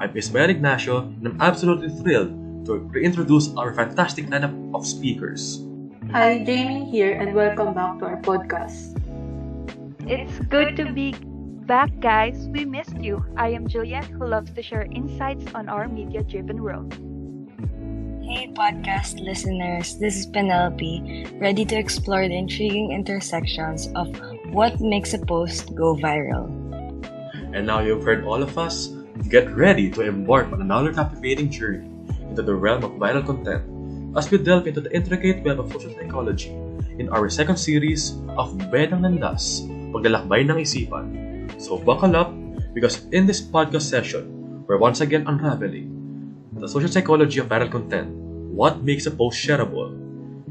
I'm Ismael Ignacio, and I'm absolutely thrilled to reintroduce our fantastic lineup of speakers. Hi, Jamie here, and welcome back to our podcast. It's good to be back, guys. We missed you. I am Juliet, who loves to share insights on our media-driven world. Hey podcast listeners, this is Penelope, ready to explore the intriguing intersections of what makes a post go viral. And now you've heard all of us, get ready to embark on another captivating journey into the realm of viral content as we delve into the intricate web of social psychology in our second series of Bedang Landas, Paglalakbay ng Isipan. So buckle up, because in this podcast session, we're once again unraveling the social psychology of viral content, what makes a post shareable.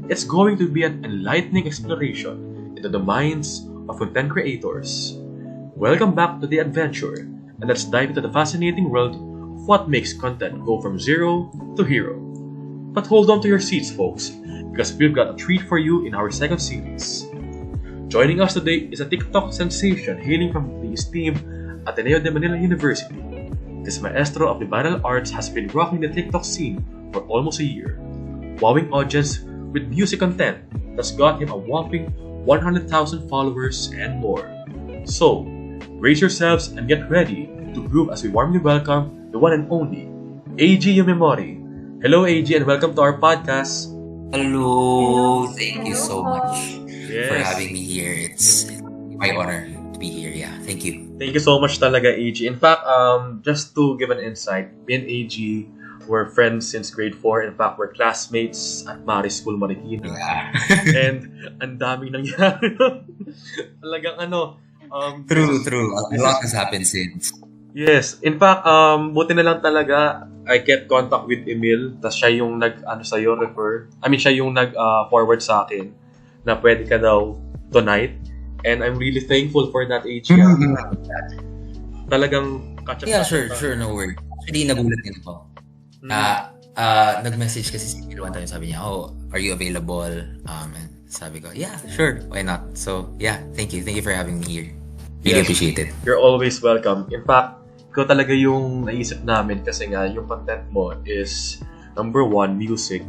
It's going to be an enlightening exploration into the minds of content creators. Welcome back to the adventure, and let's dive into the fascinating world of what makes content go from zero to hero. But hold on to your seats, folks, because we've got a treat for you in our second series. Joining us today is a TikTok sensation hailing from the esteemed Ateneo de Manila University. This maestro of the viral arts has been rocking the TikTok scene for almost a year, wowing audience with music content that's got him a whopping 100,000 followers and more. So, brace yourselves and get ready to groove as we warmly welcome the one and only AG Yumemori. Hello AG, and welcome to our podcast. Hello. Thank you so much for Yes. having me here. It's my honor to be here. Yeah, thank you. Thank you so much talaga, AG. In fact, just to give an insight, me and AG were friends since grade 4. In fact, we're classmates at Mari School, Marikina. Yeah. And ang daming nangyari. Talagang True. A lot has happened since. Yes. In fact, buti na lang talaga, I kept contact with Emil. Tas siya yung siya yung nag-forward sa akin na pwede ka daw tonight. And I'm really thankful for that, AG. Talagang catch up. Yeah, sure, no worry. Actually, nagulat din ako. Nag-message kasi si Emil one time, sabi niya, are you available? And sabi ko, yeah, sure, why not? So, yeah, thank you for having me here. Really appreciate it. You're always welcome. In fact, ikaw talaga yung naisip namin kasi nga yung content mo is number 1, music.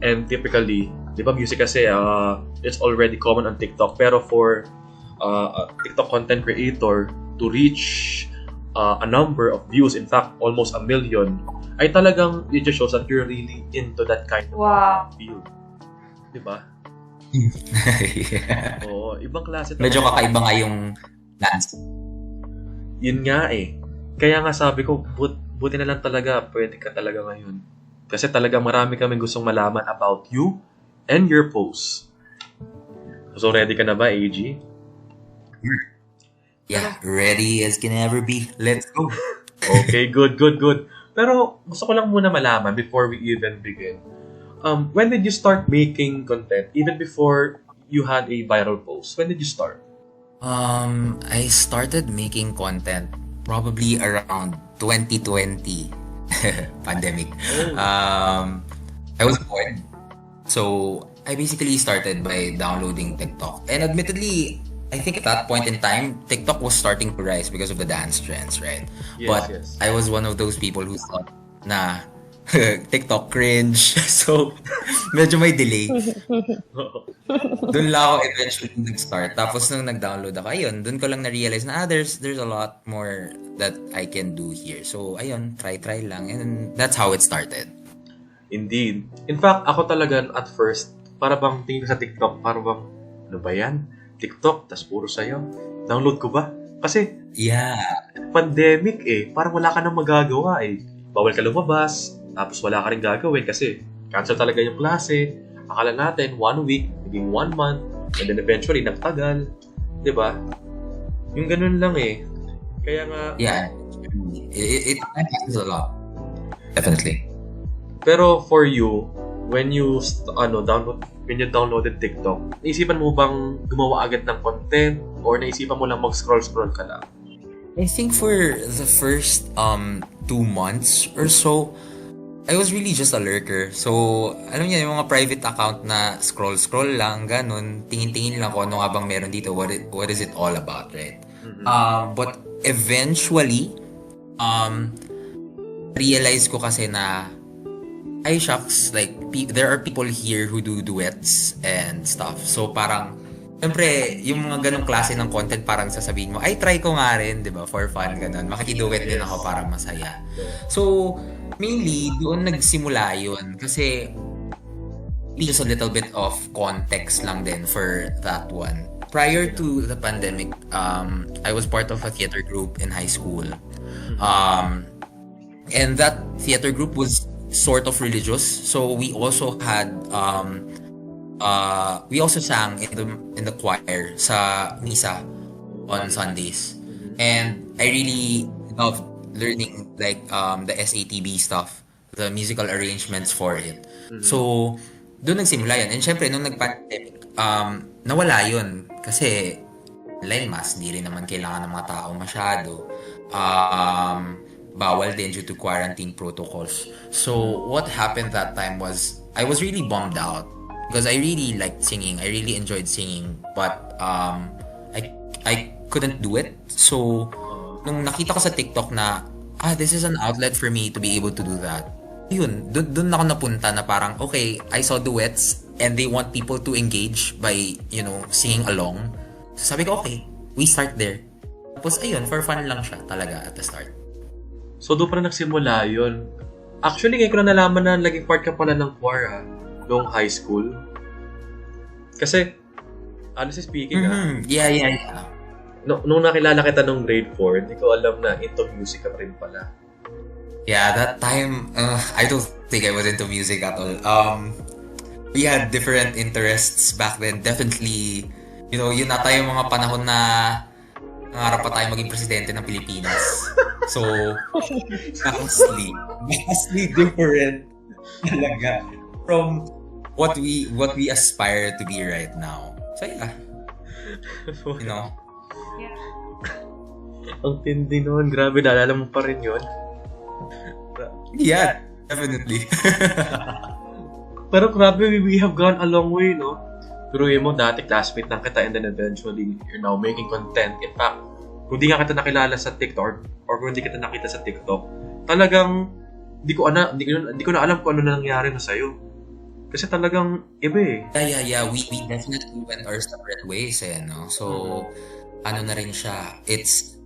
And typically, di ba music kasi it's already common on TikTok, pero for a TikTok content creator to reach a number of views, in fact, almost 1 million, ay talagang it just shows that you're really into that kind of field. Di ba? Yeah. Oo, ibang klase. Medyo kakaiba nga yung dance. Yun nga eh. Kaya nga sabi ko, buti na lang talaga, pwede ka talaga ngayon. Kasi talaga marami kaming gustong malaman about you and your posts. So ready ka na ba, AG? Yeah, ready as can ever be. Let's go. Okay, good. Pero gusto ko lang muna malaman before we even begin. When did you start making content? Even before you had a viral post, when did you start? I started making content probably around 2020 pandemic. I was bored. So I basically started by downloading TikTok. And admittedly, I think at that point in time, TikTok was starting to rise because of the dance trends, right? Yes. I was one of those people who thought na TikTok cringe. So, medyo may delay. Doon lang ako eventually nag-start. Tapos nung nag-download ako, ayun, doon ko lang na-realize na there's a lot more that I can do here. So, ayun, try lang. And that's how it started. Indeed. In fact, ako talaga at first, para bang tingin ko sa TikTok, para bang, ano ba yan? TikTok, tas puro sayo. Download ko ba? Kasi, pandemic parang wala ka nang magagawa Bawal ka lumabas, tapos wala ka rin gagawin kasi cancel talaga yung klase. Akala natin 1 week, naging 1 month, and then eventually nagtagal. Diba? Yung ganun lang Kaya nga... Yeah. It happens a lot. Definitely. Pero for you, when you downloaded TikTok, naisipan mo bang gumawa agad ng content or naisipan mo lang mag-scroll ka lang? I think for the first 2 months or so, I was really just a lurker. So, alam niyo, yung mga private account na scroll lang, ganun, tingin-tingin lang ko ano nga bang meron dito, what is it all about, right? But eventually, realize ko kasi na, ay shucks, like, there are people here who do duets and stuff. So parang, siyempre, yung mga ganong klase ng content, parang sasabihin mo, ay, try ko nga rin, di ba, for fun, ganon. Makikiduet din ako para masaya. So, mainly, doon nagsimula yun. Kasi, just a little bit of context lang din for that one. Prior to the pandemic, I was part of a theater group in high school. And that theater group was sort of religious. So we also had we also sang in the choir sa misa on Sundays. And I really loved learning like the SATB stuff, the musical arrangements for it. So doon nagsimula yun. And syempre nung nag-pandemic, nawala yun kasi online mass, hindi rin naman kailangan ng mga tao masyado. Bawal din due to quarantine protocols. So what happened that time was I was really bummed out because I really liked singing. I really enjoyed singing, but I couldn't do it. So nung nakita ko sa TikTok na this is an outlet for me to be able to do that. Yun, doon ako napunta na parang okay, I saw duets and they want people to engage by, singing along. So sabi ko okay, we start there. Tapos ayun, for fun lang siya talaga at the start. So, doon pa na nagsimula yun. Actually, ngayon ko na nalaman na naging part ka pala ng choir noong high school. Kasi, honestly speaking, Yeah. Nung nakilala kita nung grade 4, hindi ko alam na into music ka rin pala. Yeah, that time, I don't think I was into music at all. We had different interests back then. Definitely, yun na tayo mga panahon na nangarap pa tayo maging presidente ng Pilipinas. So, vastly different talaga from what we aspire to be right now. So, yeah. Yeah. Ang tindi nun. Grabe, naalala mo pa rin yun. Yeah, definitely. Pero grabe, we have gone a long way, no? Turuin mo, dati classmate lang kita and then eventually you're now making content. In fact, kung di nga kita nakilala sa TikTok or kung hindi kita nakita sa TikTok, talagang di ko na alam kung ano na nangyari na sa'yo. Kasi talagang iba eh. Yeah. We definitely went our separate ways, no? So, ano na rin siya, it's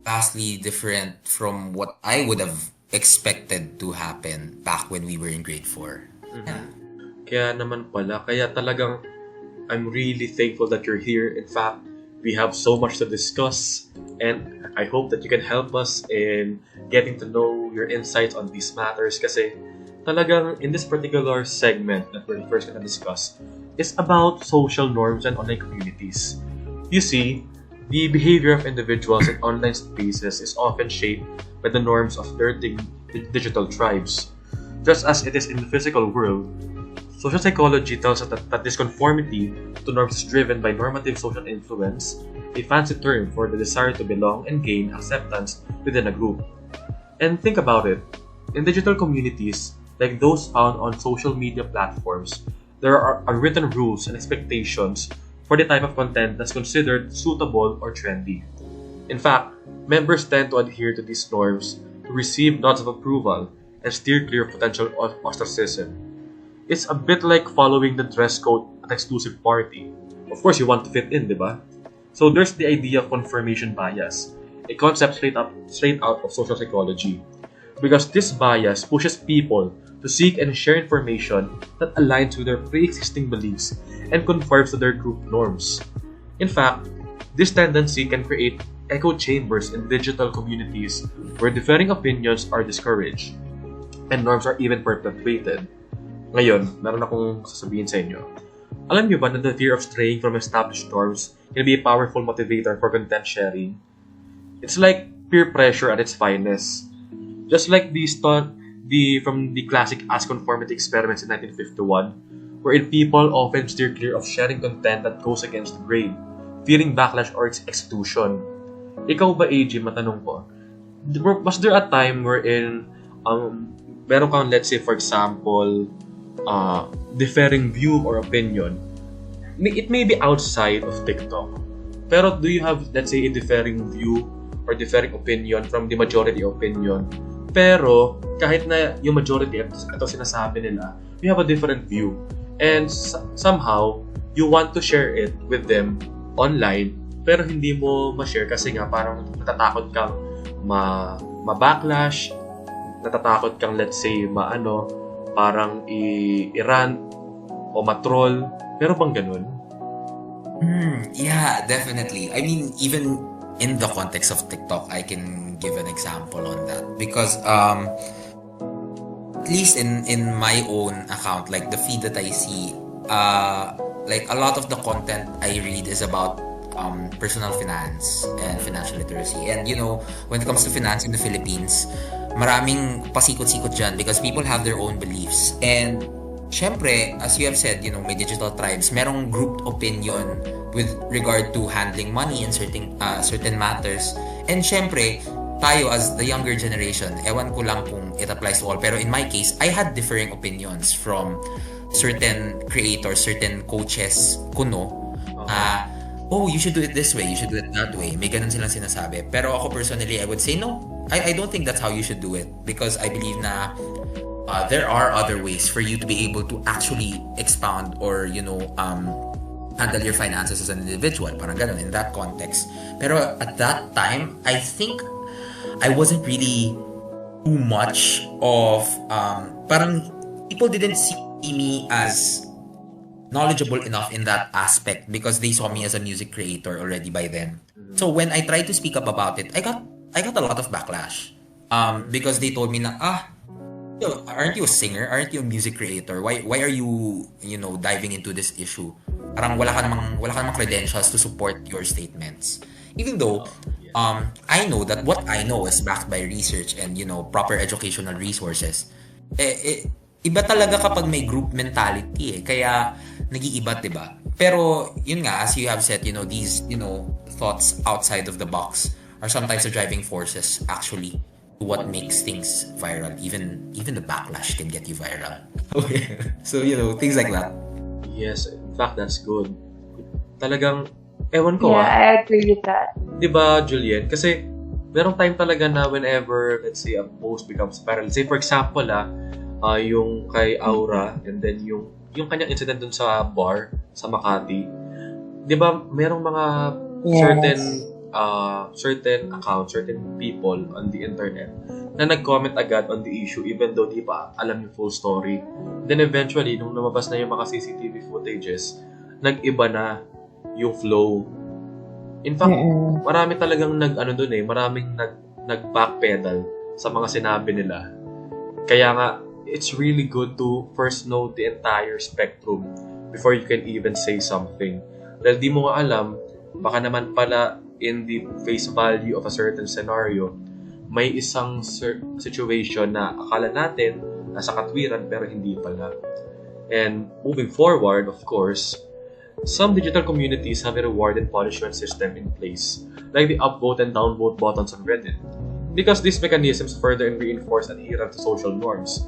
vastly different from what I would have expected to happen back when we were in grade 4. Yeah. Kaya naman pala, kaya talagang I'm really thankful that you're here. In fact, we have so much to discuss and I hope that you can help us in getting to know your insights on these matters kasi talagang in this particular segment that we're first going to discuss is about social norms and online communities. You see, the behavior of individuals in online spaces is often shaped by the norms of their digital tribes. Just as it is in the physical world, social psychology tells us that this conformity to norms is driven by normative social influence, a fancy term for the desire to belong and gain acceptance within a group. And think about it, in digital communities, like those found on social media platforms, there are unwritten rules and expectations for the type of content that's considered suitable or trendy. In fact, members tend to adhere to these norms to receive nods of approval and steer clear of potential ostracism. It's a bit like following the dress code at an exclusive party. Of course, you want to fit in, diba? So there's the idea of confirmation bias, a concept straight out of social psychology. Because this bias pushes people to seek and share information that aligns with their pre-existing beliefs and conforms to their group norms. In fact, this tendency can create echo chambers in digital communities where differing opinions are discouraged and norms are even perpetuated. Ngayon, meron akong sasabihin sa inyo. Alam niyo ba na the fear of straying from established norms can be a powerful motivator for content sharing? It's like peer pressure at its finest. Just like from the classic as conformity experiments in 1951, wherein people often steer clear of sharing content that goes against the grain, fearing backlash or exclusion. Ikaw ba, AJ, matanong ko, was there a time wherein meron kang, let's say, for example, differing view or opinion? It may be outside of TikTok, pero do you have, let's say, a differing view or differing opinion from the majority opinion Pero, kahit na yung majority, ito sinasabi nila, we have a different view. And somehow, you want to share it with them online, pero hindi mo ma-share kasi nga parang natatakot kang ma-backlash, natatakot kang, let's say, parang i-rant o ma-troll. Pero bang ganun? Yeah, definitely. I mean, even in the context of TikTok, I can give an example on that because at least in my own account, like the feed that I see, like a lot of the content I read is about personal finance and financial literacy. And when it comes to finance in the Philippines, maraming pasikot-sikot dyan because people have their own beliefs. And syempre, as you have said, may digital tribes, merong grouped opinion with regard to handling money and certain matters. And syempre, tayo as the younger generation, ewan ko lang kung it applies to all, pero in my case, I had differing opinions from certain creators, certain coaches kuno. You should do it this way, you should do it that way. May ganun silang sinasabi. Pero ako personally, I would say no. I don't think that's how you should do it because I believe na there are other ways for you to be able to actually expound or handle your finances as an individual, parang ganun in that context. Pero at that time, I think I wasn't really too much of parang people didn't see me as knowledgeable enough in that aspect because they saw me as a music creator already by then. So when I tried to speak up about it, I got a lot of backlash because they told me na aren't you a singer? Aren't you a music creator? Why are you diving into this issue? Parang wala ka namang credentials to support your statements. Even though I know that what I know is backed by research and proper educational resources. Iba talaga kapag may group mentality kaya nag-iiba, diba? Pero yun nga, as you have said, these thoughts outside of the box are sometimes the driving forces actually to what makes things viral. Even the backlash can get you viral. So things like that. Yes, in fact, that's good. Talagang, ewan ko I agree with that. Diba, Juliet? Kasi, merong time talaga na whenever, let's say, a post becomes viral. Say, for example, yung kay Aura, and then yung kanyang incident dun sa bar, sa Makati. Diba, merong mga certain accounts, certain people on the internet na nag-comment agad on the issue even though di pa alam yung full story. Then eventually, nung lumabas na yung mga CCTV footages, nag-iba na yung flow. In fact, marami talagang maraming nag-backpedal sa mga sinabi nila. Kaya nga, it's really good to first know the entire spectrum before you can even say something. Dahil di mo nga alam, baka naman pala in the face value of a certain scenario, may isang situation na akala natin nasa katwiran pero hindi pala. And moving forward, of course, some digital communities have a reward and punishment system in place, like the upvote and downvote buttons on Reddit. Because these mechanisms further and reinforce adherence to social norms.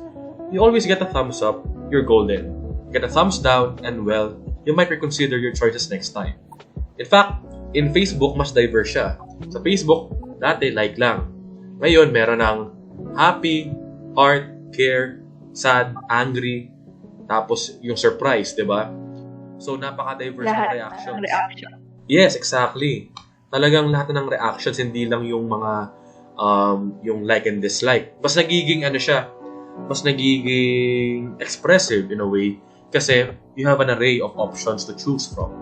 You always get a thumbs up, you're golden. Get a thumbs down, and well, you might reconsider your choices next time. In fact, in Facebook, mas diverse siya. Sa Facebook, dati like lang. Ngayon, meron ng happy, heart, care, sad, angry, tapos yung surprise, di ba? So, napaka-diverse ng reactions. Yes, exactly. Talagang lahat ng reactions, hindi lang yung mga yung like and dislike. Mas nagiging mas nagiging expressive in a way kasi you have an array of options to choose from.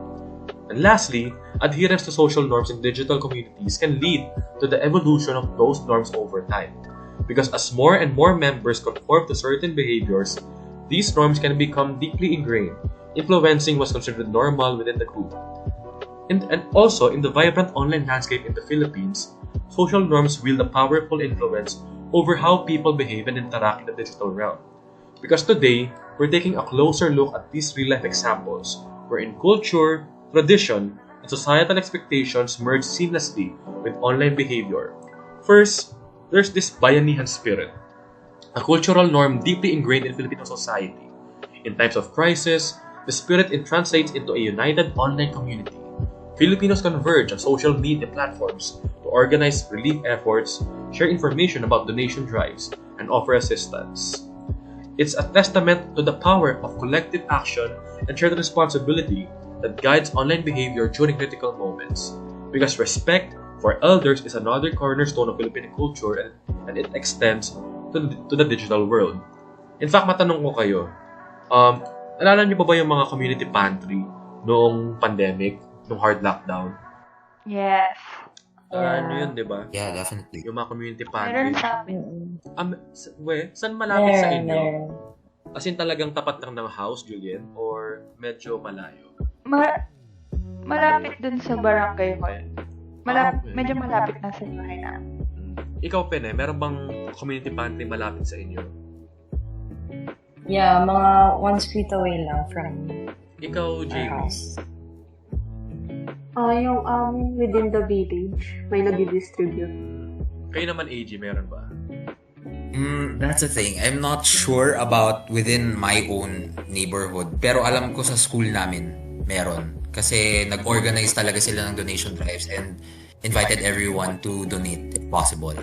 And lastly, adherence to social norms in digital communities can lead to the evolution of those norms over time. Because as more and more members conform to certain behaviors, these norms can become deeply ingrained, influencing what's considered normal within the group. And also, in the vibrant online landscape in the Philippines, social norms wield a powerful influence over how people behave and interact in the digital realm. Because today, we're taking a closer look at these real-life examples, wherein culture, tradition, and societal expectations merge seamlessly with online behavior. First, there's this bayanihan spirit, a cultural norm deeply ingrained in Filipino society. In times of crisis, the spirit translates into a united online community, Filipinos converge on social media platforms to organize relief efforts, share information about donation drives, and offer assistance. It's a testament to the power of collective action and shared responsibility that guides online behavior during critical moments. Because respect for elders is another cornerstone of Filipino culture and it extends to the digital world. In fact, matanong ko kayo, alala niyo ba yung mga community pantry noong pandemic, noong hard lockdown? Yes. Ano yun, di ba? Yeah, definitely. Yung mga community Meron pantry. sa amin. Saan malapit sa inyo? Meron. As in talagang tapat lang ng house, Julian? Or medyo malayo? Malapit dun sa barangay ko yun. Okay. Medyo malapit na sa bahay namin. Ikaw, Pene, meron bang community pantry malapit sa inyo? Yeah, mga one street away lang from Ikaw, our Jamie? house. Yung within the village, may nag-distribute. Kayo naman, AG, meron ba? That's the thing. I'm not sure about within my own neighborhood. Pero alam ko sa school namin, meron. Kasi nag-organize talaga sila ng donation drives and invited everyone to donate if possible.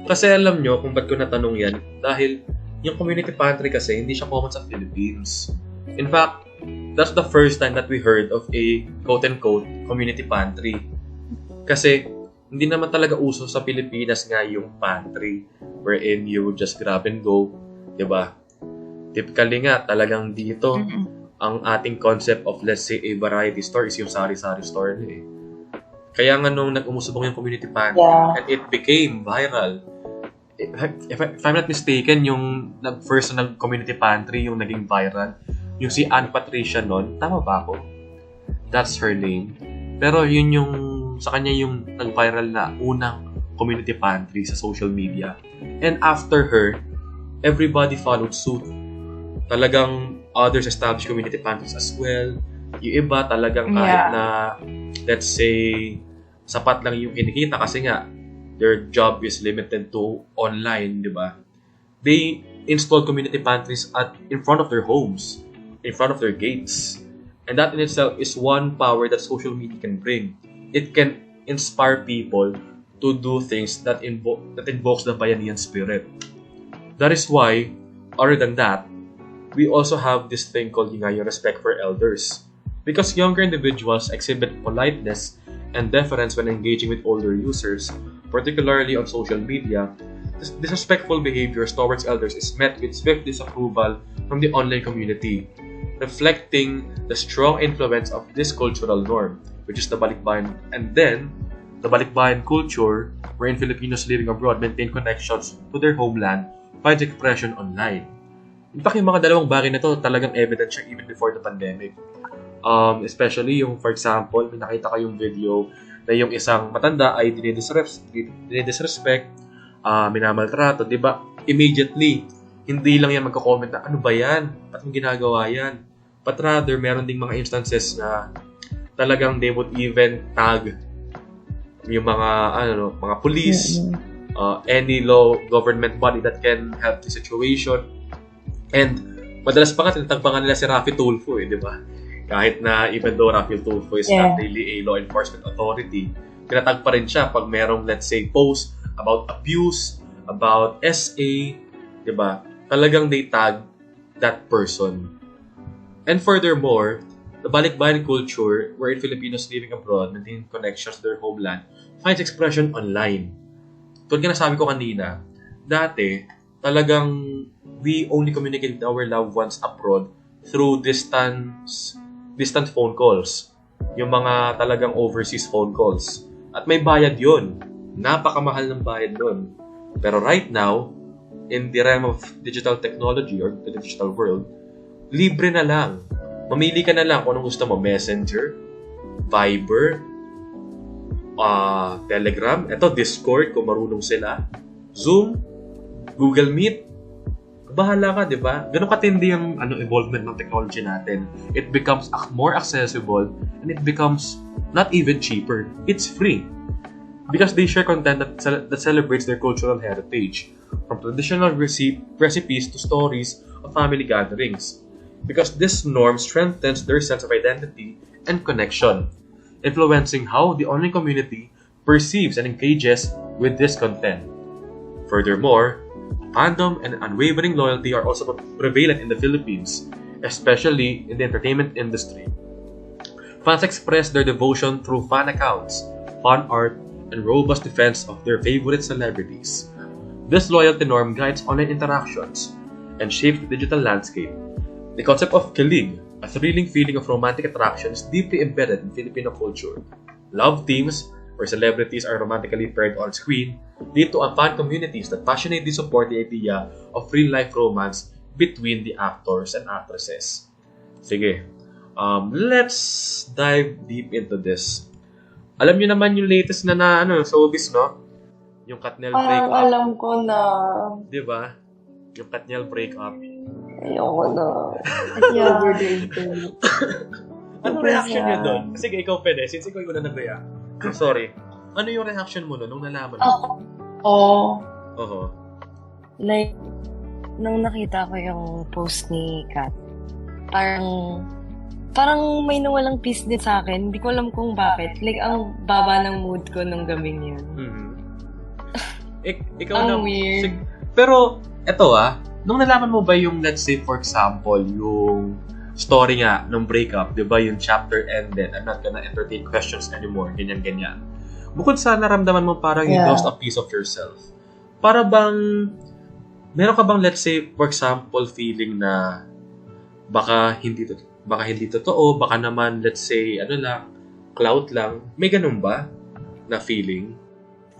Kasi alam nyo kung ba't ko natanong yan, dahil yung community pantry kasi hindi siya common sa Philippines. In fact, that's the first time that we heard of a quote-unquote community pantry. Kasi hindi naman talaga uso sa Pilipinas nga yung pantry wherein you just grab and go, diba? Typically nga, talagang dito, ang ating concept of, let's say, a variety store is yung sari-sari store na eh. Kaya nga nung nag-umusubong yung community pantry, and it became viral. If I'm not mistaken, yung first na community pantry, yung naging viral, yung si Ann Patricia nun, tama ba ako? That's her name. Pero yun yung, sa kanya yung nag-viral na unang community pantry sa social media. And after her, everybody followed suit. Talagang others established community pantries as well. Yung iba talagang kahit na, let's say, sapat lang yung kinikita kasi nga, their job is limited to online, di ba? They installed community pantries in front of their homes, in front of their gates. And that in itself is one power that social media can bring. It can inspire people to do things that invokes the Bayanihan spirit. That is why, other than that, we also have this thing called yung respect for elders. Because younger individuals exhibit politeness and deference when engaging with older users, particularly on social media, disrespectful behaviors towards elders is met with swift disapproval from the online community, reflecting the strong influence of this cultural norm, which is the balikbayan. And then, the balikbayan culture, wherein Filipinos living abroad maintain connections to their homeland, finds expression online. In fact, yung mga dalawang bagay na to talagang evident siya even before the pandemic. Especially yung, for example, may nakita kayong video na yung isang matanda ay dinidisrespect, minamaltrato, di ba? Immediately, hindi lang yan magko-comment na, ano ba yan? Ba't mong ginagawa yan? But rather, meron ding mga instances na talagang they would even tag yung mga, mga police, any law government body that can help the situation. And madalas pa nga, tinatagpangan nila si Raffy Tulfo di ba? Kahit na even though Raffy Tulfo is not really a law enforcement authority, tinatag pa rin siya pag merong, let's say, post about abuse, about SA, di ba? Talagang they tag that person. And furthermore, the balikbayan culture, wherein Filipinos living abroad maintain connections to their homeland, finds expression online. Tulad nga nasabi ko kanina, dati, talagang we only communicate with our loved ones abroad through distant phone calls. Yung mga talagang overseas phone calls. At may bayad yun. Napakamahal ng bayad nun. Pero right now, in the realm of digital technology or the digital world, libre na lang. Mamili ka na lang kung anong gusto mo. Messenger, Viber, Telegram, Discord kung marunong sila, Zoom, Google Meet. Bahala ka, di ba? Ganun katindi yung evolvement ng technology natin. It becomes more accessible and it becomes not even cheaper. It's free. Because they share content that celebrates their cultural heritage. From traditional recipes to stories of family gatherings. Because this norm strengthens their sense of identity and connection. influencing how the online community perceives and engages with this content. Furthermore, fandom and unwavering loyalty are also prevalent in the Philippines, especially in the entertainment industry. Fans express their devotion through fan accounts, fan art, and robust defense of their favorite celebrities. This loyalty norm guides online interactions and shapes the digital landscape. The concept of kilig, a thrilling feeling of romantic attraction, is deeply embedded in Filipino culture. Love teams, where celebrities are romantically paired on screen, lead to fan communities that passionately support the idea of real-life romance between the actors and actresses. Sige, let's dive deep into this. Alam niyo naman yung latest na showbiz, no? Yung Katniel breakup. Alam ko na. Di ba? Yung Katniel breakup. Ayoko na. Over the internet. Anong reaction niyo doon? Sige, ikaw pwede. Since ikaw yung nag-react. Sorry. Ano yung reaction mo nung nalaman mo? Oo. Like, nung nakita ko yung post ni Kat, parang may nawalang peace din sa akin. Hindi ko alam kung bakit. Like, ang baba ng mood ko nung gabing yun. Mm-hmm. Ikaw ang na, weird. Pero, eto nung nalaman mo ba yung, let's say, for example, yung story nga ng breakup, di ba, yung chapter ended, I'm not gonna entertain questions anymore, ganyan-ganyan. Bukod sa naramdaman mo parang you lost a piece of yourself, para bang, meron ka bang, let's say, for example, feeling na baka hindi totoo, baka naman, let's say, clout lang, may ganun ba na feeling?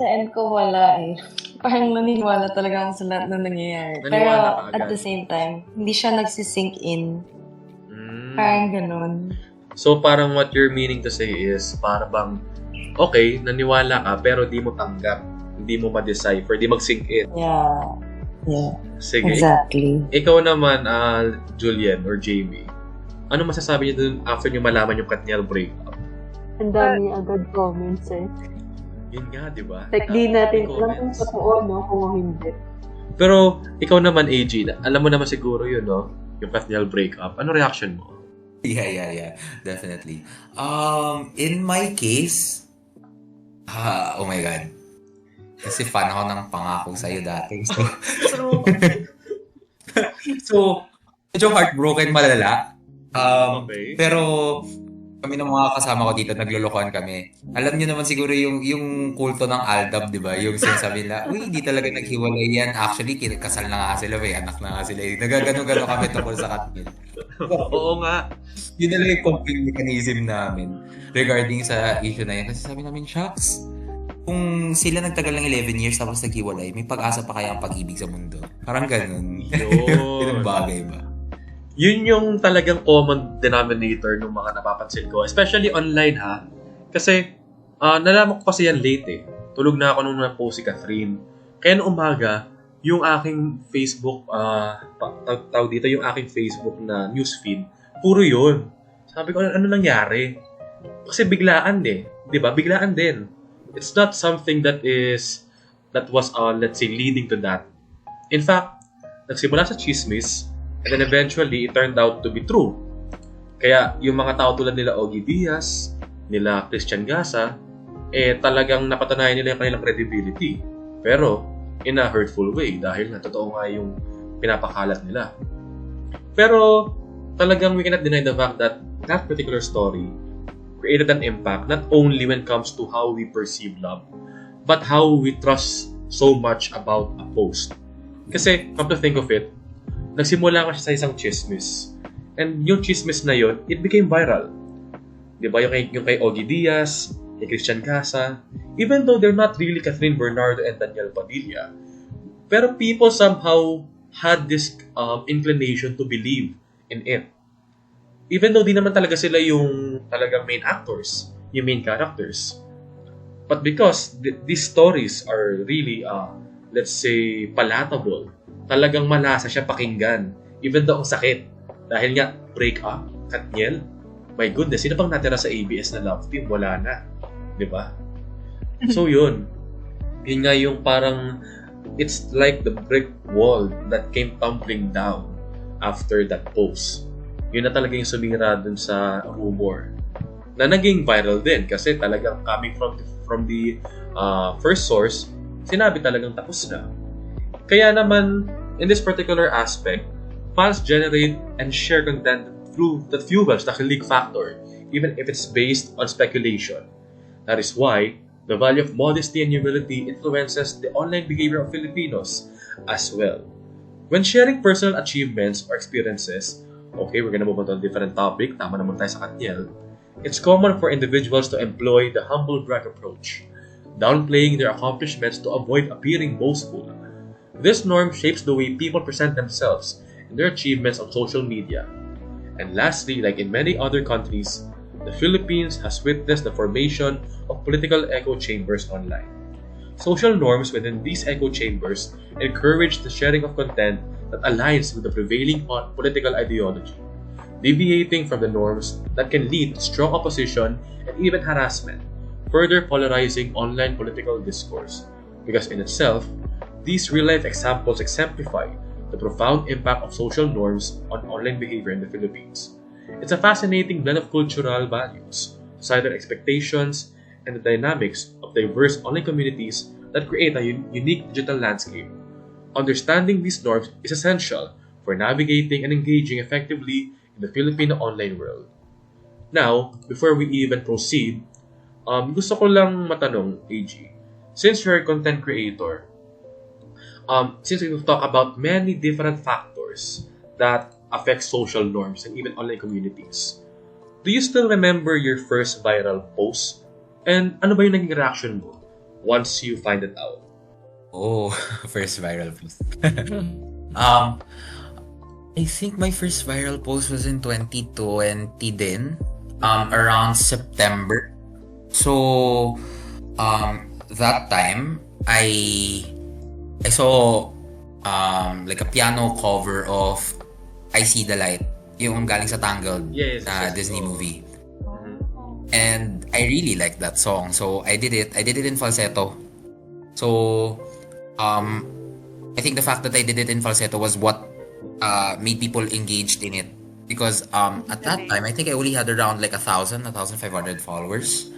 Sa end ko, wala eh. Parang naniniwala talaga ako sa lahat na nangyayari. Pero at the same time, hindi siya nagsisink in. Parang ganun. So parang what you're meaning to say is, para bang, okay, naniwala ka, pero di mo tanggap, hindi mo ma-decipher, di mag-sink in. Yeah. Sige. Exactly. Ikaw naman, Julian or Jamie, ano masasabi niyo dun after niyo malaman yung Katniel breakup? Ang dami agad comments eh. Yun nga, di ba? Like, di natin alam kung totoo, no? Kung hindi. Pero, ikaw naman, AG, alam mo naman siguro yun, no? Yung Katniel breakup. Ano reaction mo? Yeah. Definitely. In my case, oh my God. Kasi fan ako ng Pangako Sa'yo dati. So, medyo heartbroken malala. Okay. Pero, kami ng mga kasama ko dito, naglolokohan kami. Alam niyo naman siguro yung kulto ng Aldab, di ba? Yung sinasabi nila, uy, hindi talaga naghiwalay yan. Actually, kasal na nga sila, may anak na nga sila. Nagagano-gano kami tungkol sa Katniel. Oo nga. Yun talaga yung coping mechanism namin regarding sa issue na yan. Kasi sabi namin, shucks, kung sila nagtagal ng 11 years tapos naghiwalay, may pag-asa pa kaya ang pag-ibig sa mundo. Parang ganun. Yun bagay ba? Yun yung talagang common denominator ng mga napapansin ko. Especially online, Kasi, nalaman ko kasi yan late eh. Tulog na ako nung na-post si Catherine. Kaya nung umaga, yung aking Facebook, yung aking Facebook na newsfeed, puro yun. Sabi ko, ano nangyari? Kasi biglaan eh. Di ba? Biglaan din. It's not something that was, let's say, leading to that. In fact, nagsimula sa chismis, and then eventually, it turned out to be true. Kaya yung mga tao tulad nila Ogie Diaz, nila Christian Gasa, talagang napatunayan nila yung kanilang credibility. Pero, in a hurtful way, dahil na totoo nga yung pinapakalat nila. Pero, talagang we cannot deny the fact that that particular story created an impact not only when it comes to how we perceive love, but how we trust so much about a post. Kasi, come to think of it, nagsimula ka siya sa isang chismis. And yung chismis na yun, it became viral. Diba? Yung kay Ogie Diaz, kay Christian Casa, even though they're not really Catherine Bernardo and Daniel Padilla, pero people somehow had this inclination to believe in it. Even though di naman talaga sila yung talagang main actors, yung main characters. But because these stories are really, let's say, palatable, talagang malasa siya pakinggan. Even though ang sakit. Dahil nga, break up, Katniel, my goodness, sino pang natira sa ABS na love team? Wala na. Diba? So yun. Yun nga yung parang, it's like the brick wall that came tumbling down after that post. Yun na talaga yung sumira dun sa rumor. na naging viral din kasi talagang coming from the first source, sinabi talagang tapos na. Kaya naman, in this particular aspect, fans generate and share content that fuels the click factor, even if it's based on speculation. That is why the value of modesty and humility influences the online behavior of Filipinos as well. When sharing personal achievements or experiences, okay, we're gonna move on to a different topic, tama naman tayo sa Kanyel, it's common for individuals to employ the humble brag approach, downplaying their accomplishments to avoid appearing boastful. This norm shapes the way people present themselves and their achievements on social media. And lastly, like in many other countries, the Philippines has witnessed the formation of political echo chambers online. Social norms within these echo chambers encourage the sharing of content that aligns with the prevailing political ideology, deviating from the norms that can lead to strong opposition and even harassment, further polarizing online political discourse. Because in itself, these real-life examples exemplify the profound impact of social norms on online behavior in the Philippines. It's a fascinating blend of cultural values, societal expectations, and the dynamics of diverse online communities that create a unique digital landscape. Understanding these norms is essential for navigating and engaging effectively in the Filipino online world. Now, before we even proceed, gusto ko lang matanong, AG, since you're a content creator, since we've talked about many different factors that affect social norms and even online communities, do you still remember your first viral post? And ano ba yung naging reaction mo once you find it out? Oh, first viral post. I think my first viral post was in 2020 din, around September. So, that time, I saw like a piano cover of I See the Light, yung galing sa Tangled na Disney movie. And I really liked that song. So I did it in falsetto. So I think the fact that I did it in falsetto was what made people engaged in it. Because at that time, I think I only had around like 1,500 followers.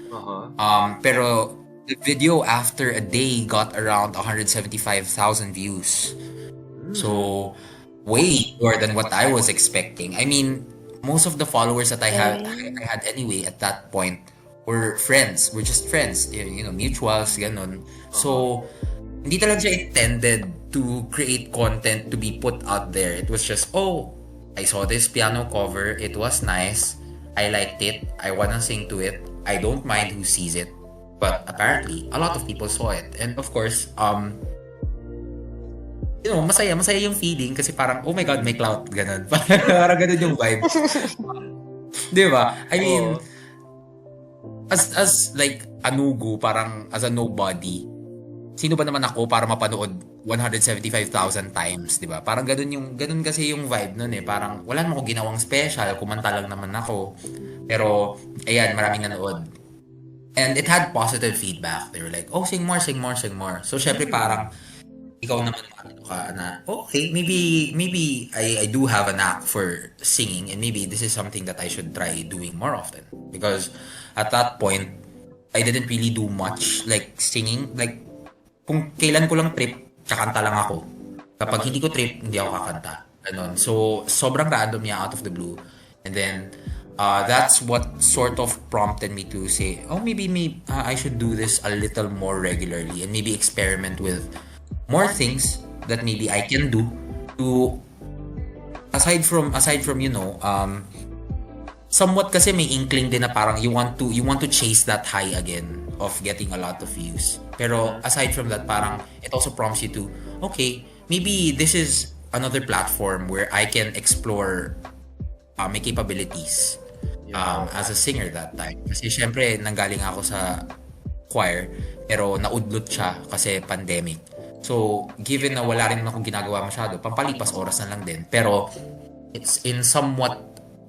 Pero the video after a day got around 175,000 views. So, way more than what I was expecting. I mean, most of the followers that I had anyway at that point were friends. We're just friends. You know, mutuals, ganon. So, hindi talaga siya intended to create content to be put out there. It was just, oh, I saw this piano cover. It was nice. I liked it. I wanna sing to it. I don't mind who sees it. But apparently, a lot of people saw it. And of course, you know, masaya yung feeling kasi parang, oh my God, may clout, ganun. Parang ganun yung vibe. Di ba? I mean, as like a nugu, parang as a nobody, sino ba naman ako para mapanood 175,000 times, di ba? Parang ganun kasi yung vibe nun eh. Parang wala naman ako ginawang special, kumanta lang naman ako. Pero, ayan, maraming nanood. And it had positive feedback. They were like, oh, sing more. So, syempre parang, ikaw naman na, okay, maybe I do have a knack for singing and maybe this is something that I should try doing more often. Because at that point, I didn't really do much like singing. Like, kung kailan ko lang trip, kakanta lang ako. Kapag hindi ko trip, hindi ako kakanta. Ganon. So, sobrang random niya out of the blue. And then, that's what sort of prompted me to say, oh, maybe I should do this a little more regularly and maybe experiment with more things that maybe I can do to aside from you know somewhat kasi may inkling din na parang you want to chase that high again of getting a lot of views. Pero aside from that, parang it also prompts you to, okay, maybe this is another platform where I can explore my capabilities as a singer that time. Kasi syempre, nanggaling ako sa choir, pero naudlot siya kasi pandemic. So, given na wala rin akong ginagawa masyado, pampalipas oras na lang din. Pero, it's in somewhat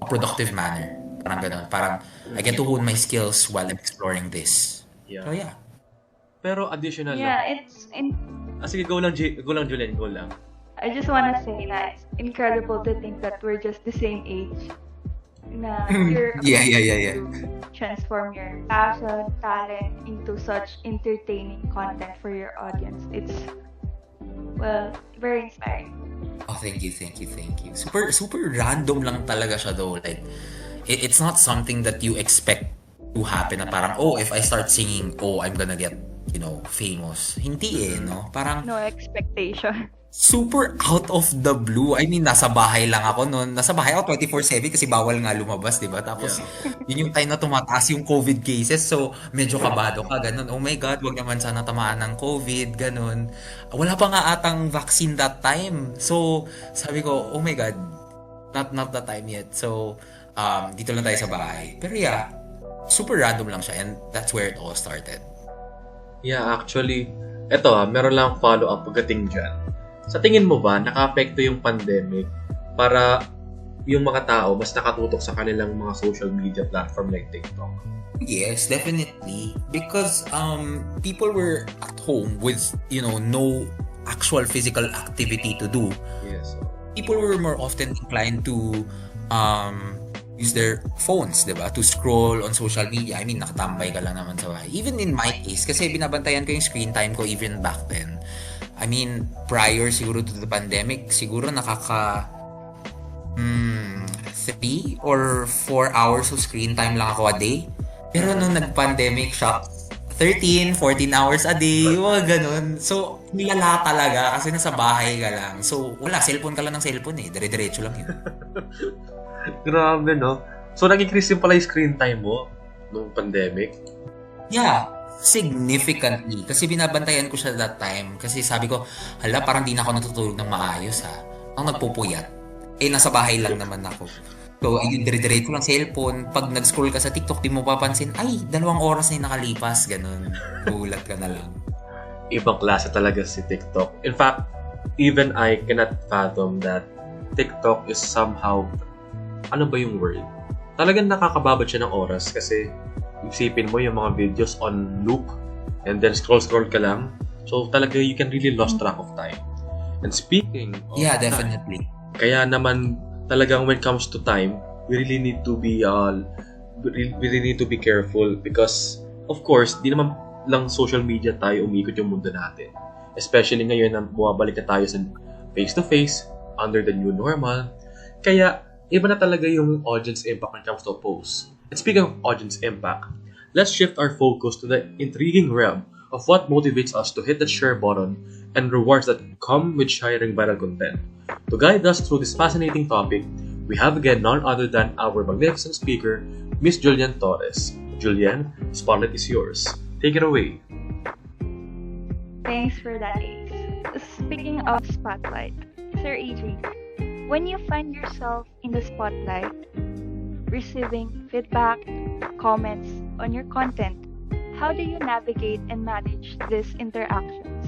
productive manner. Parang ganun. Parang, I get to hone my skills while I'm exploring this. So, yeah. Pero additional Yeah, lang. it's Sige, go lang, Julian, go lang. I just wanna say that it's incredible to think that we're just the same age. na you're Yeah. able to transform your passion, talent into such entertaining content for your audience. It's, well, very inspiring. Oh, thank you. Super random lang talaga siya though. Like, it's not something that you expect to happen na parang, oh, if I start singing, oh, I'm gonna get, famous. Hindi no? Parang No expectation. super out of the blue. I mean, nasa bahay lang ako noon. Nasa bahay ako 24/7 kasi bawal nga lumabas, di ba? Tapos, yun yung time na tumataas yung COVID cases. So, medyo kabado ka, ganun. Oh my God, wag naman sana tamaan ng COVID, ganun. Wala pa nga atang vaccine that time. So, sabi ko, oh my God, not the time yet. So, dito lang tayo sa bahay. Pero yeah, super random lang siya and that's where it all started. Yeah, actually, eto meron lang follow-up pagdating dyan. Sa tingin mo ba, naka-apekto yung pandemic para yung mga tao mas nakatutok sa kanilang mga social media platform like TikTok? Yes, definitely. Because people were at home with, no actual physical activity to do. Yes. People were more often inclined to use their phones, diba? To scroll on social media. I mean, nakatambay ka lang naman sa bahay. Even in my case, kasi binabantayan ko yung screen time ko even back then. I mean, prior siguro to the pandemic, siguro nakaka 3 or 4 hours of screen time lang ako a day. Pero nung nag-pandemic siya, 13, 14 hours a day, mga ganun. So, nilala talaga kasi nasa bahay ka lang. So, wala, cellphone ka lang ng cellphone eh. Dire-diretso lang yun. Grabe, no? So, nag-increase yung pala yung screen time mo nung pandemic? Yeah, significantly. Kasi binabantayan ko siya that time. Kasi sabi ko, hala, parang di na ako natutulog ng maayos ha. Ang nagpupuyat. Nasa bahay lang naman ako. So, ayun, dire-diretso lang cellphone. Pag nag-scroll ka sa TikTok, di mo papansin, ay, 2 oras na yung nakalipas. Ganun. Gulat ka na lang. Ibang klase talaga si TikTok. In fact, even I cannot fathom that TikTok is somehow, ano ba yung word? Talagang nakakababad siya ng oras kasi isipin mo yung mga videos on loop and then scroll ka lang. So talaga you can really lost track of time. And speaking of yeah, definitely. Time, kaya naman talagang when it comes to time, we really need to be careful because of course, di naman lang social media tayo umikot yung mundo natin. Especially ngayon na bumabalik na tayo sa face-to-face under the new normal. Kaya iba na talaga yung audience impact when it comes to a post. And speaking of audience impact, let's shift our focus to the intriguing realm of what motivates us to hit that share button and rewards that come with sharing viral content. To guide us through this fascinating topic, we have again none other than our magnificent speaker, Miss Julian Torres. Julian, spotlight is yours. Take it away. Thanks for that, Ace. Speaking of spotlight, Sir AJ, when you find yourself in the spotlight, receiving feedback, comments on your content, how do you navigate and manage these interactions?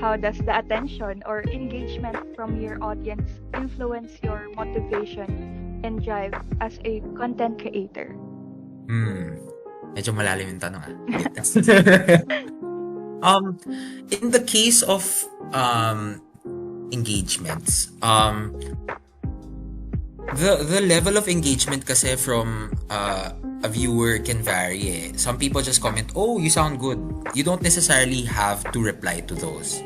How does the attention or engagement from your audience influence your motivation and drive as a content creator? Medyo malalim yung tanong in the case of engagements, the level of engagement kasi from a viewer can vary. Some people just comment, oh, you sound good. You don't necessarily have to reply to those.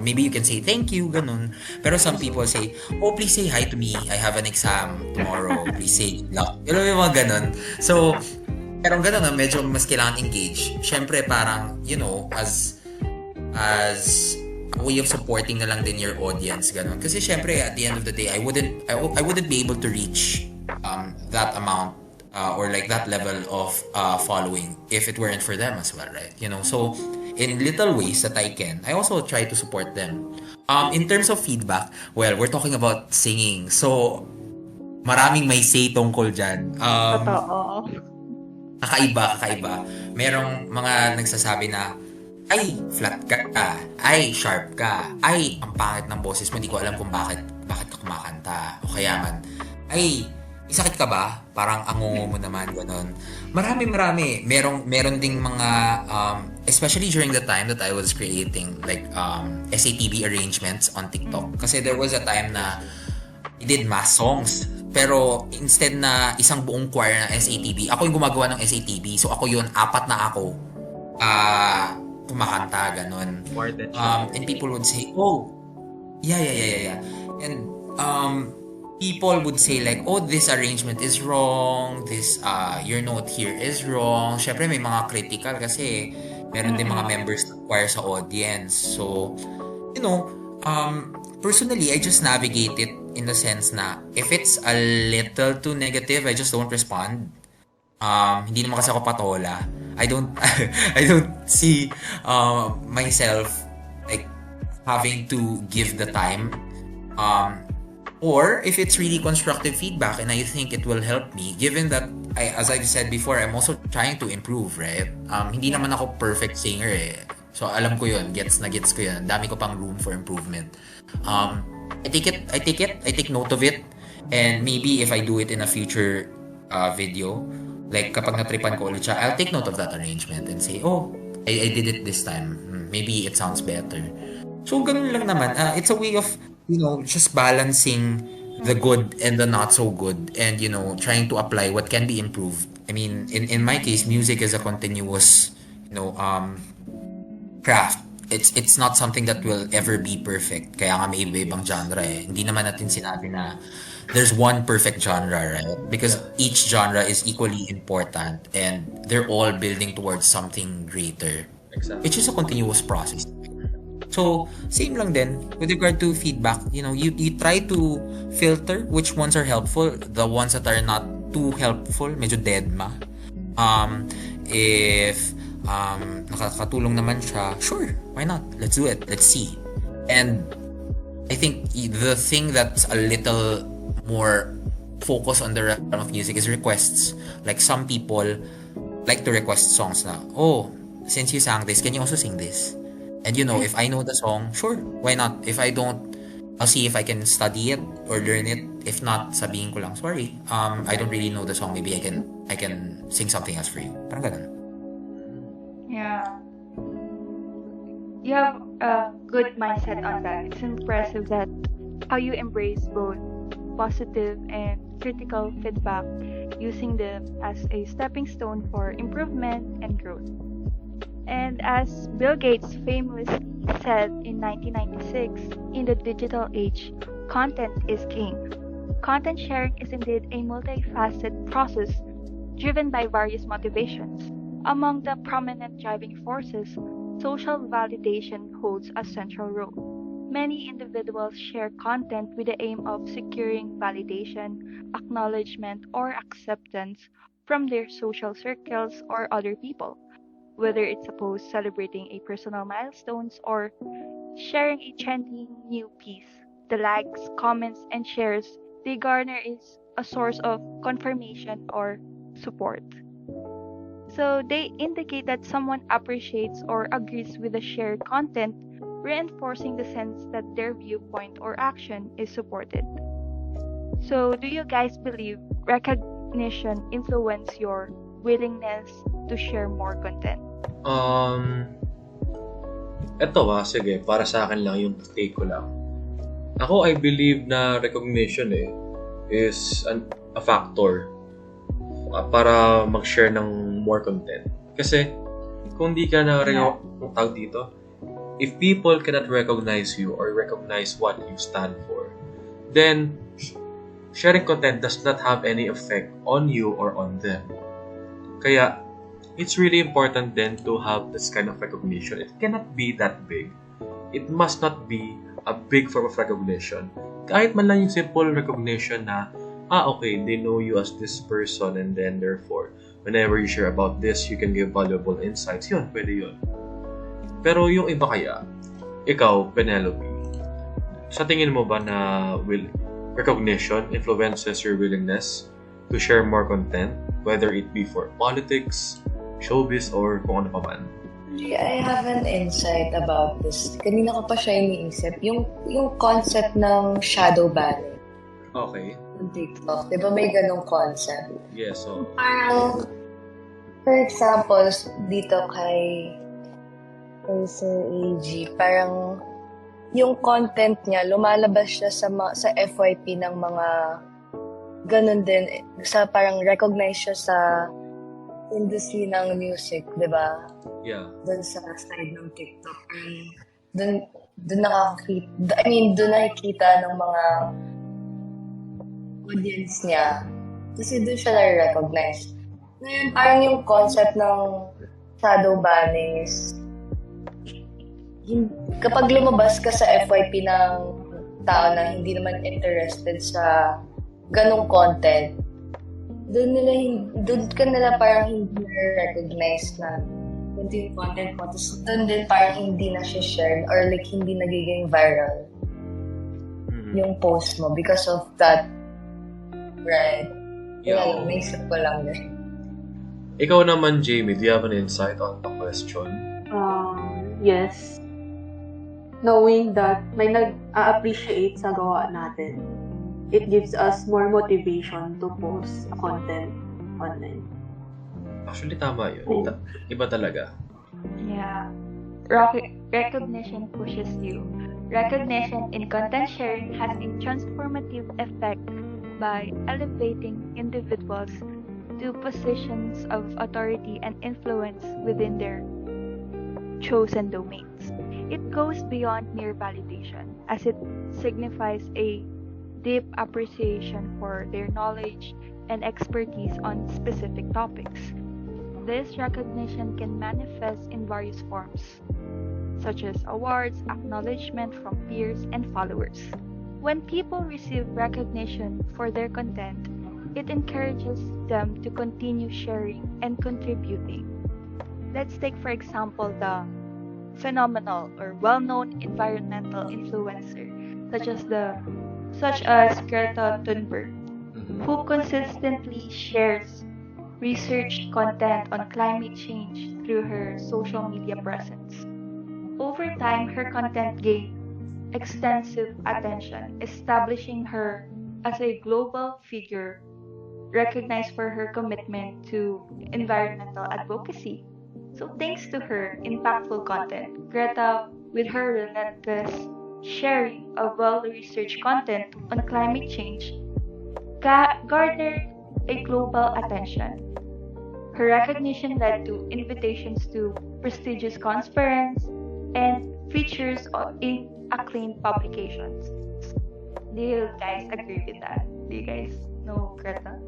Maybe you can say thank you, ganun. Pero some people say, oh, please say hi to me. I have an exam tomorrow. Please say luck. Yung mga ganun. So, pero ganun medyo mas kailangan engage. Syempre parang, as a way of supporting na lang din your audience, ganun. Kasi syempre at the end of the day, I wouldn't be able to reach that amount or like that level of following if it weren't for them as well, right? So in little ways that I can, I also try to support them. In terms of feedback, well, we're talking about singing, so maraming may say tungkol dyan. Totoo. Kakaiba. Merong mga nagsasabi na, ay, flat ka, ay, sharp ka, ay, ang pangit ng boses mo, hindi ko alam kung bakit ka kumakanta. O kaya man, ay, sakit ka ba? Parang angungo mo naman, gano'n. Marami. Meron ding mga, especially during the time that I was creating like SATB arrangements on TikTok. Kasi there was a time na I did mass songs Pero instead na isang buong choir ng SATB, ako yung gumagawa ng SATB. So ako yun, 4 na ako kumakanta, ganun. And people would say, oh, yeah. And people would say like, oh, this arrangement is wrong, this your note here is wrong. Syempre may mga critical kasi meron din mga members ng choir sa audience. So, personally, I just navigate it in the sense na if it's a little too negative, I just don't respond. Hindi naman kasi ako patola. I don't see myself like having to give the time. Or if it's really constructive feedback and I think it will help me, given that as I've said before, I'm also trying to improve, right? Hindi naman ako perfect singer eh. So alam ko yun, gets ko yun. Dami ko pang room for improvement. I take note of it, and maybe if I do it in a future video, like kapag natripan ko ulit siya, I'll take note of that arrangement and say, oh, I did it this time. Maybe it sounds better. So ganun lang naman. It's a way of, just balancing the good and the not so good, and trying to apply what can be improved. I mean, in my case, music is a continuous, craft. It's not something that will ever be perfect. Kaya nga may iba-ibang genre eh. Hindi naman natin sinabi na there's one perfect genre, right? Because each genre is equally important and they're all building towards something greater. Exactly. Which is a continuous process. So, same lang din with regard to feedback. You try to filter which ones are helpful, the ones that are not too helpful, medyo deadma. If nakakatulong naman siya, sure, why not? Let's do it. Let's see. And I think the thing that's a little more focused on the realm of music is requests. Like some people like to request songs na, oh, since you sang this, can you also sing this? And if I know the song, sure, why not? If I don't, I'll see if I can study it or learn it. If not, sabihin ko lang, sorry, I don't really know the song. Maybe I can sing something else for you. Parang ganun. Yeah. You have a good mindset on that. It's impressive that how you embrace both positive and critical feedback, using them as a stepping stone for improvement and growth. And as Bill Gates famously said in 1996, in the digital age, content is king. Content sharing is indeed a multifaceted process driven by various motivations. Among the prominent driving forces, social validation holds a central role. Many individuals share content with the aim of securing validation, acknowledgement, or acceptance from their social circles or other people, whether it's supposed celebrating a personal milestones or sharing a trendy new piece. The likes, comments, and shares they garner is a source of confirmation or support. So they indicate that someone appreciates or agrees with the shared content, reinforcing the sense that their viewpoint or action is supported. So do you guys believe recognition influence your willingness to share more content? Sige, para sa akin lang yung take ko lang. Ako, I believe na recognition is a factor para mag-share ng more content. Kasi, kung di ka tawag dito, if people cannot recognize you or recognize what you stand for, then sharing content does not have any effect on you or on them. Kaya, it's really important then to have this kind of recognition. It cannot be that big. It must not be a big form of recognition. Kahit man lang yung simple recognition na, okay, they know you as this person and then therefore, whenever you share about this, you can give valuable insights. Yun, pwede yun. Pero yung iba kaya, ikaw, Penelope, sa tingin mo ba na recognition influences your willingness to share more content, whether it be for politics, showbiz, or kung ano pa man? I have an insight about this. Kanina ko pa siya iniisip. Yung concept ng shadow banning. Okay. TikTok. Di ba may ganong concept? Yes, so. Parang, for example, dito kay Sir AG, parang yung content niya, lumalabas siya sa FYP ng mga ganun din, sa parang recognize siya sa industry ng music, di ba? Yeah. Doon sa side ng TikTok. Doon nakakita, doon nakikita ng mga audience niya. Kasi doon siya na-recognize. Ngayon, parang yung concept ng shadow banning is kapag lumabas ka sa FYP ng tao na hindi naman interested sa ganong content, doon ka nila parang hindi na-recognize na ganito yung content mo. Tapos doon din parang hindi na siya shared or like hindi nagiging viral yung post mo because of that. Right? Yeah. May isip ko lang din. Ikaw naman, Jamie, do you have an insight on the question? Yes. Knowing that may nag-appreciate sa gawa natin, it gives us more motivation to post content online. Actually, tama yun. Iba talaga. Yeah. Recognition pushes you. Recognition in content sharing has a transformative effect by elevating individuals to positions of authority and influence within their chosen domains. It goes beyond mere validation, as it signifies a deep appreciation for their knowledge and expertise on specific topics. This recognition can manifest in various forms, such as awards, acknowledgement from peers, and followers. When people receive recognition for their content, it encourages them to continue sharing and contributing. Let's take, for example, the phenomenal or well-known environmental influencer, such as Greta Thunberg, who consistently shares research content on climate change through her social media presence. Over time, her content gained extensive attention, establishing her as a global figure recognized for her commitment to environmental advocacy. So thanks to her impactful content, Greta, with her relentless sharing of well-researched content on climate change, garnered a global attention. Her recognition led to invitations to prestigious conferences and features in acclaimed publications. Do you guys agree with that? Do you guys know Greta?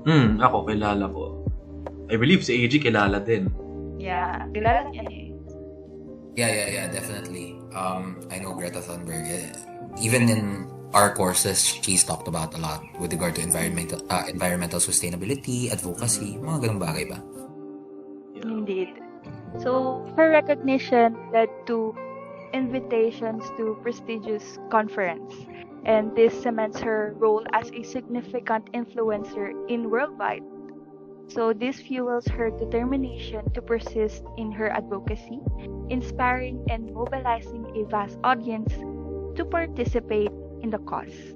Ako, kilala ko. I believe si AG kilala din. Yeah, kilala niya eh. Yeah, definitely. I know Greta Thunberg. Even in our courses, she's talked about a lot with regard to environmental sustainability, advocacy, mga ganung bagay ba? Yeah. Indeed. So, her recognition led to invitations to prestigious conference, and this cements her role as a significant influencer in worldwide. So this fuels her determination to persist in her advocacy, inspiring and mobilizing a vast audience to participate in the cause.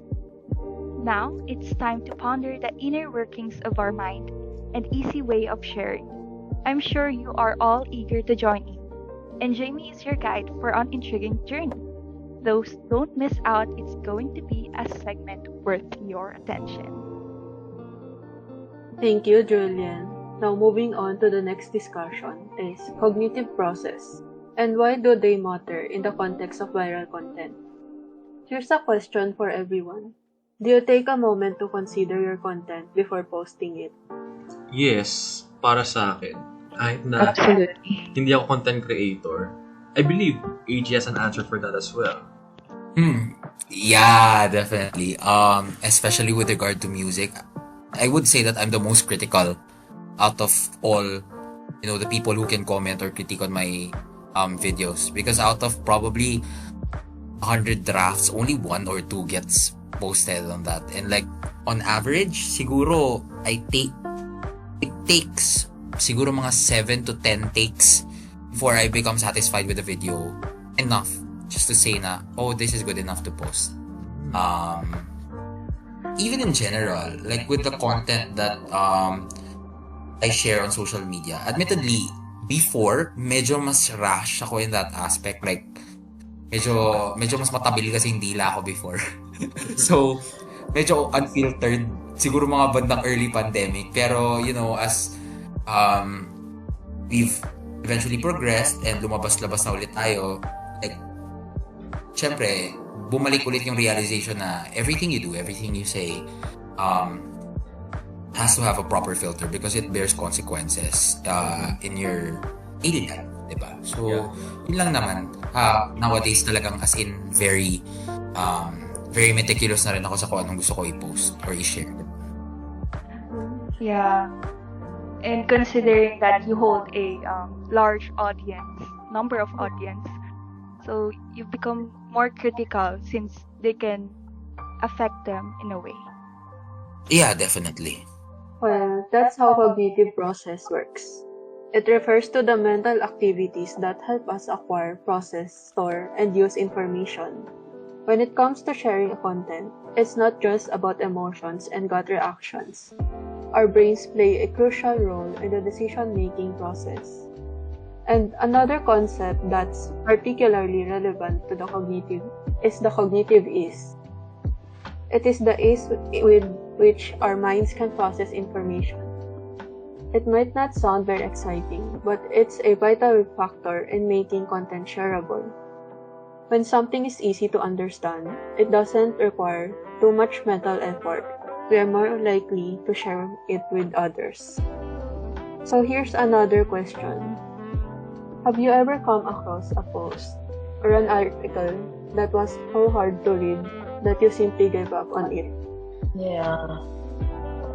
Now, it's time to ponder the inner workings of our mind and easy way of sharing. I'm sure you are all eager to join in, and Jamie is your guide for an intriguing journey. Those don't miss out, it's going to be a segment worth your attention. Thank you, Julian. Now moving on to the next discussion is cognitive process and why do they matter in the context of viral content? Here's a question for everyone. Do you take a moment to consider your content before posting it? Yes, para sa akin. Kahit na Absolutely. hindi ako content creator, I believe AG has an answer for that as well. Yeah, definitely. Especially with regard to music, I would say that I'm the most critical out of all, the people who can comment or critique on my videos, because out of probably 100 drafts, only 1 or 2 gets posted on that, and like on average, siguro it takes siguro mga 7 to 10 takes before I become satisfied with the video enough just to say na, oh, this is good enough to post. Even in general, like with the content that I share on social media, admittedly, before, medyo mas rash ako in that aspect. Like, medyo mas matabil kasi yung dila ako before. So, medyo unfiltered. Siguro mga bandang early pandemic. Pero, as we've eventually progressed and lumabas-labas na ulit tayo, like, syempre, bumalik ulit yung realization na everything you do, everything you say, has to have a proper filter because it bears consequences in your daily life, diba? So, yun lang naman. Nowadays talagang as in very meticulous na rin ako sa kung anong gusto ko i-post or i-share. Yeah. And considering that you hold a large number of audience, so you become more critical since they can affect them in a way. Yeah, definitely. Well, that's how cognitive process works. It refers to the mental activities that help us acquire, process, store, and use information. When it comes to sharing content, it's not just about emotions and gut reactions. Our brains play a crucial role in the decision-making process. And another concept that's particularly relevant to the cognitive is the cognitive ease. It is the ease with which our minds can process information. It might not sound very exciting, but it's a vital factor in making content shareable. When something is easy to understand, it doesn't require too much mental effort. We are more likely to share it with others. So here's another question. Have you ever come across a post or an article that was so hard to read that you simply gave up on it? Yeah.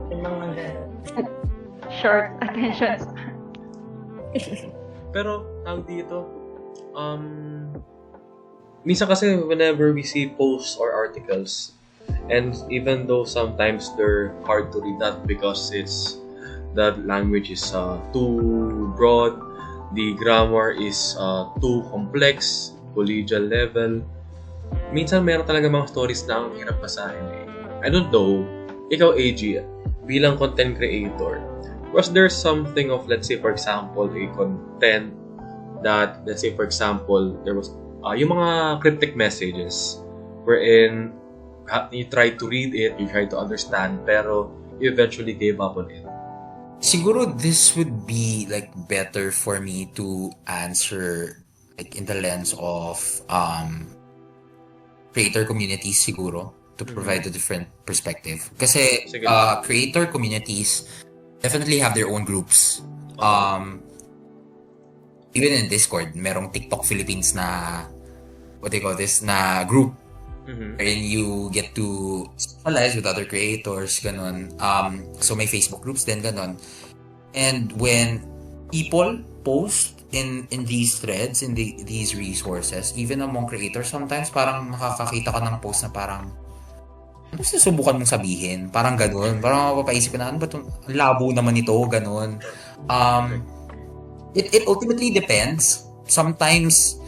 Yung mga ganun. Short attention span. Pero, ang dito, minsan kasi whenever we see posts or articles, and even though sometimes they're hard to read, not because the language is too broad, the grammar is too complex, collegial level, minsan meron talaga mga stories na ang hirap basahin eh. I don't know, ikaw AG, bilang content creator, was there something of, let's say for example, a content that, let's say for example, there was yung mga cryptic messages wherein you try to read it, you try to understand, pero you eventually gave up on it? Siguro this would be like better for me to answer like in the lens of creator communities siguro, to provide a different perspective. Kasi creator communities definitely have their own groups. Even in Discord, merong TikTok Philippines na what they call this, na group. And you get to socialize with other creators, ganon. So may Facebook groups din, ganon. And when people post in these threads, in these resources, even among creators, sometimes parang makakakita ka ng post na parang ano susubukan mong sabihin? Parang ganon. Parang mapapaisip ka na, ano ba itong labo naman ito? Ganon. It ultimately depends. Sometimes,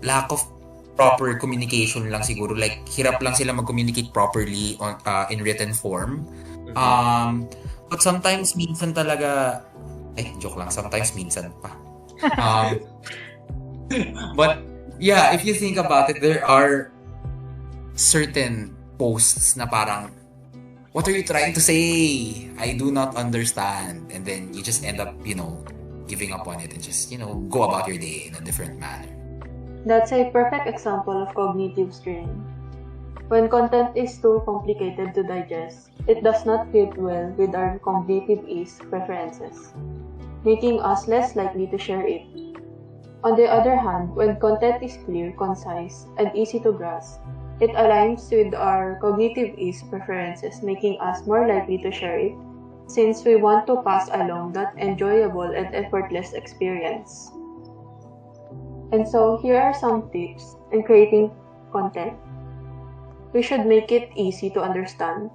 lack of proper communication lang siguro. Like, hirap lang sila mag-communicate properly in written form. But sometimes, minsan talaga... joke lang. Sometimes, minsan pa. But, yeah, if you think about it, there are certain posts na parang, what are you trying to say? I do not understand. And then, you just end up, giving up on it and just, go about your day in a different manner. That's a perfect example of cognitive strain. When content is too complicated to digest, it does not fit well with our cognitive ease preferences, making us less likely to share it. On the other hand, when content is clear, concise, and easy to grasp, it aligns with our cognitive ease preferences, making us more likely to share it, since we want to pass along that enjoyable and effortless experience. And so, here are some tips in creating content. We should make it easy to understand.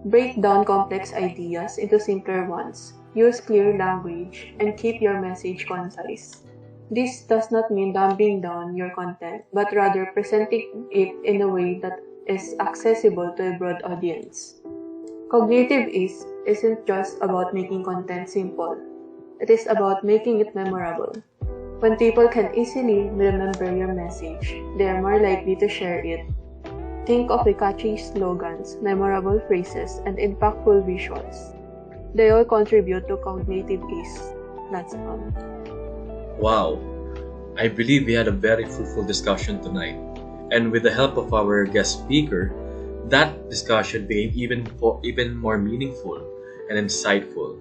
Break down complex ideas into simpler ones. Use clear language and keep your message concise. This does not mean dumbing down your content, but rather presenting it in a way that is accessible to a broad audience. Cognitive ease isn't just about making content simple. It is about making it memorable. When people can easily remember your message, they are more likely to share it. Think of catchy slogans, memorable phrases, and impactful visuals. They all contribute to cognitive ease. That's all. Wow, I believe we had a very fruitful discussion tonight. And with the help of our guest speaker, that discussion became even more meaningful and insightful.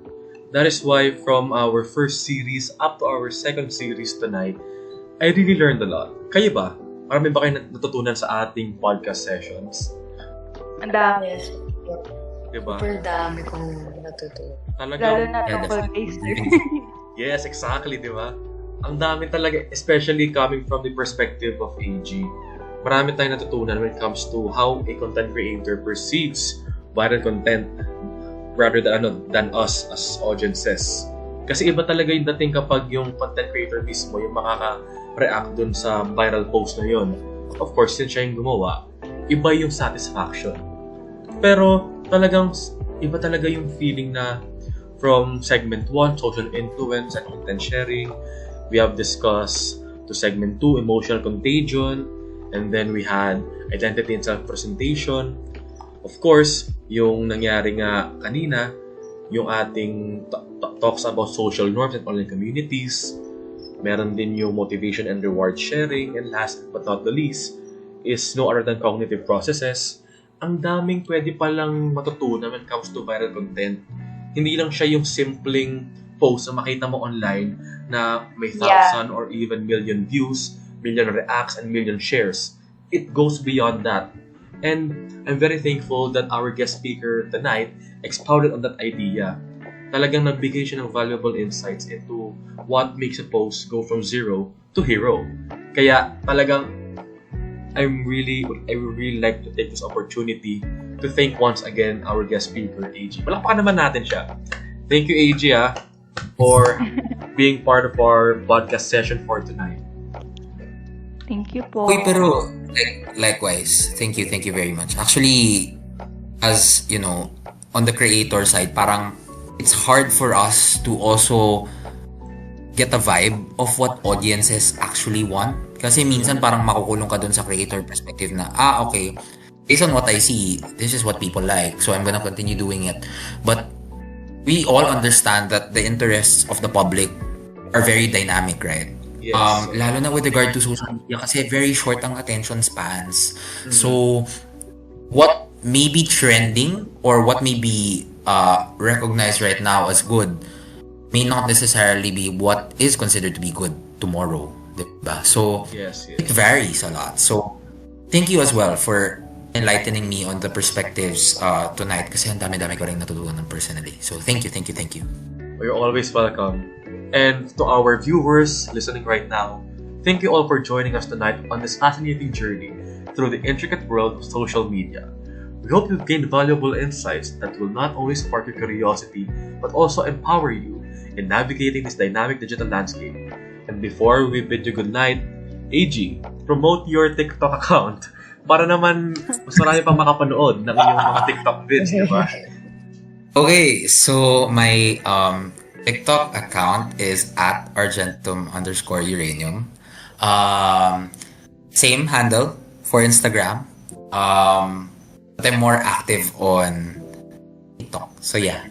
That is why from our first series up to our second series tonight, I really learned a lot. Kayo ba? Marami ba kayo natutunan sa ating podcast sessions? Ang dami. Yes. Diba? Super dami kong natutunan. Lalo Talagang, na tungkol kay Sir. yes, exactly, di ba? Ang dami talaga, especially coming from the perspective of AG. Marami tayong natutunan when it comes to how a content creator perceives viral content rather than us as audiences. Kasi iba talaga yung dating kapag yung content creator mismo yung makaka-react dun sa viral post na yun. Of course, yun siya yung gumawa. Iba yung satisfaction. Pero talagang iba talaga yung feeling na from segment 1, social influence and content sharing. We have discussed to segment 2, emotional contagion. And then we had identity and self-presentation. Of course, yung nangyari nga kanina, yung ating talks about social norms and online communities. Meron din yung motivation and reward sharing. And last but not the least is no other than cognitive processes. Ang daming pwede palang matutunan when it comes to viral content. Hindi lang siya yung simpleng post na makita mo online na may 1,000 or even million views, million reacts, and million shares. It goes beyond that. And I'm very thankful that our guest speaker tonight expounded on that idea. Talagang nagbigay siya ng valuable insights into what makes a post go from zero to hero. Kaya talagang I would really like to take this opportunity to thank once again our guest speaker, AG. Palakpakan naman natin siya. Thank you, AG, for being part of our podcast session for tonight. Thank you po. Uy, pero likewise, thank you very much. Actually, as you know, on the creator side, parang it's hard for us to also get a vibe of what audiences actually want. Kasi minsan parang makukulong ka dun sa creator perspective na, okay, based on what I see, this is what people like, so I'm gonna continue doing it. But we all understand that the interests of the public are very dynamic, right? Yes. Lalo na with regard to social media kasi very short ang attention spans. So, what may be trending or what may be recognized right now as good may not necessarily be what is considered to be good tomorrow. Diba? So, yes. it varies a lot. So, thank you as well for enlightening me on the perspectives tonight kasi ang dami-dami ko rin natutunan personally. So, thank you. You're always welcome. And to our viewers listening right now, thank you all for joining us tonight on this fascinating journey through the intricate world of social media. We hope you've gained valuable insights that will not only spark your curiosity, but also empower you in navigating this dynamic digital landscape. And before we bid you good night, AG, promote your TikTok account para naman mas marami pang makapanood ng iyong mga TikTok vids, di ba? Okay, so my TikTok account is at argentum_uranium. Same handle for Instagram. But I'm more active on TikTok. So yeah,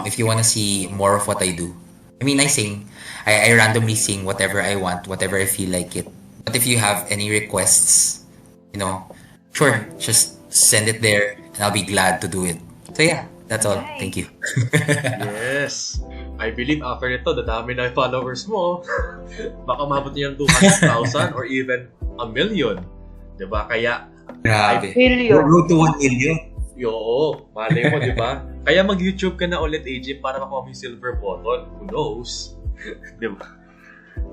if you want to see more of what I do, I mean, I sing. I randomly sing whatever I want, whatever I feel like it. But if you have any requests, sure, just send it there and I'll be glad to do it. So yeah, that's all. Thank you. Yes. I believe after nito, dadami na yung followers mo. Baka mabot niya yung 200,000 or even 1 million. Diba? Kaya, Grabe. Million. Road to 1 million. oo, malay mo, diba? Kaya mag-YouTube ka na ulit, AJ, para makuha mo yung silver button. Who knows? Diba?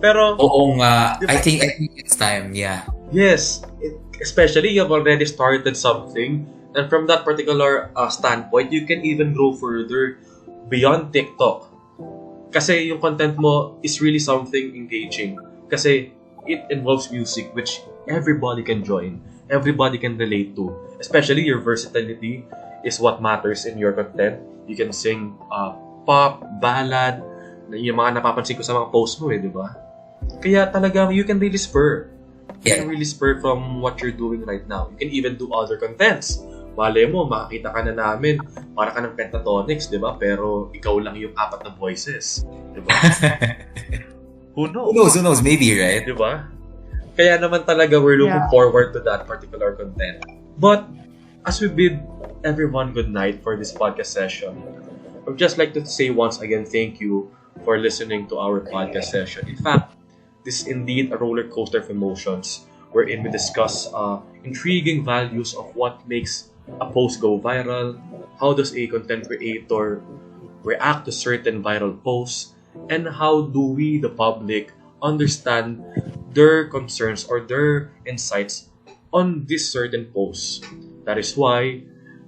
Pero, Oo nga. Diba? I think it's time, yeah. yes, especially you've already started something, and from that particular standpoint, you can even grow further beyond TikTok. Kasi yung content mo is really something engaging. Kasi it involves music which everybody can join. Everybody can relate to. Especially your versatility is what matters in your content. You can sing pop, ballad, yung mga napapansin ko sa mga posts mo di ba? Kaya talagang you can really spur You can really spur from what you're doing right now. You can even do other contents. Malay mo, makakita ka na namin, para ka ng pentatonics, di ba? Pero ikaw lang yung 4 na voices. Di ba? Who knows? Who knows? Maybe, right? Di ba? Kaya naman talaga we're looking forward to that particular content. But, as we bid everyone good night for this podcast session, I would just like to say once again, thank you for listening to our podcast session. In fact, this is indeed a roller coaster of emotions wherein we discuss intriguing values of what makes a post go viral, how does a content creator react to certain viral posts, and how do we, the public, understand their concerns or their insights on this certain posts. That is why,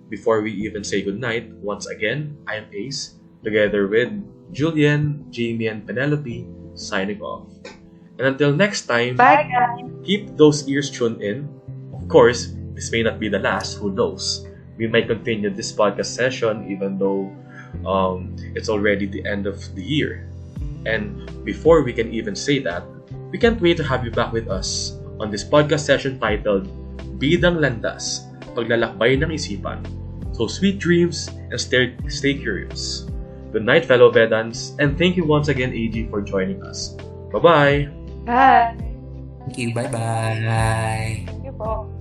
before we even say goodnight, once again, I am Ace, together with Julian, Jamie, and Penelope, signing off. And until next time, Bye, guys. keep those ears tuned in. Of course, this may not be the last, who knows? We might continue this podcast session even though it's already the end of the year. And before we can even say that, we can't wait to have you back with us on this podcast session titled Bidang, Landas, Paglalakbay ng Isipan. So sweet dreams and stay curious. Good night, fellow Bedangs, and thank you once again, AG, for joining us. Bye-bye! Bye. Thank you. Bye-bye. Thank you po.